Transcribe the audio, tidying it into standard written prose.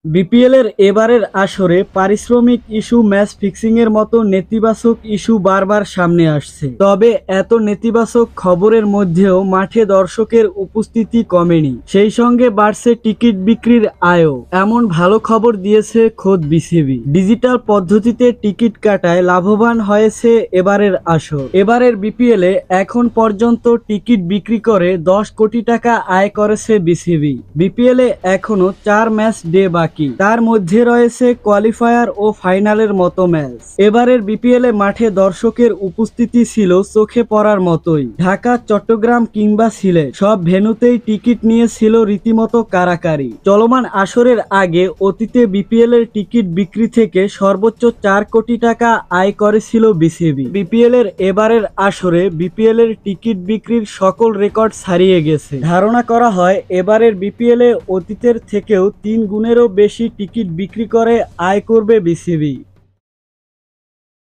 BPL এর এবারের আসরে পারিশ্রমিক ইস্যু, ম্যাচ ফিক্সিং এর মতো নেতিবাচক ইস্যু বারবার সামনে আসছে। তবে এত নেতিবাচক খবরের মধ্যেও মাঠে দর্শকের উপস্থিতি কমেনি, সেই সঙ্গে বাড়ছে টিকিট বিক্রির আয়ও। এমন ভালো খবর দিয়েছে খোদ বিসিবি। ডিজিটাল পদ্ধতিতে টিকিট কাটায় লাভবান হয়েছে এবারের আসর। এবারের বিপিএল এ এখন পর্যন্ত টিকিট বিক্রি করে 10 কোটি টাকা আয় করেছে বিসিবি। বিপিএল এ এখনো 4 ম্যাচ ডে বাকি, তার মধ্যে রয়েছে কোয়ালিফায়ার ও ফাইনালের মতো ম্যাচ। এবারের বিপিএল এ মাঠে দর্শকের উপস্থিতি ছিল চোখে পড়ার মতোই। ঢাকা, চট্টগ্রাম কিংবা সিলেট সব ভেন্যুতেই টিকিট নিয়ে ছিল রীতিমতো কারাকারি। চলমান আসরের আগে অতীতে বিপিএল এর টিকিট বিক্রি থেকে সর্বোচ্চ 4 কোটি টাকা আয় করেছিল বিসিবি। বিপিএল এর এবারের আসরে বিপিএল এর টিকিট বিক্রির সকল রেকর্ড ছাড়িয়ে গেছে। ধারণা করা হয় এবারের বিপিএল এ অতীতের থেকেও 3 গুণেরও বেশি টিকিট বিক্রি করে আয় করবে বিসিবি।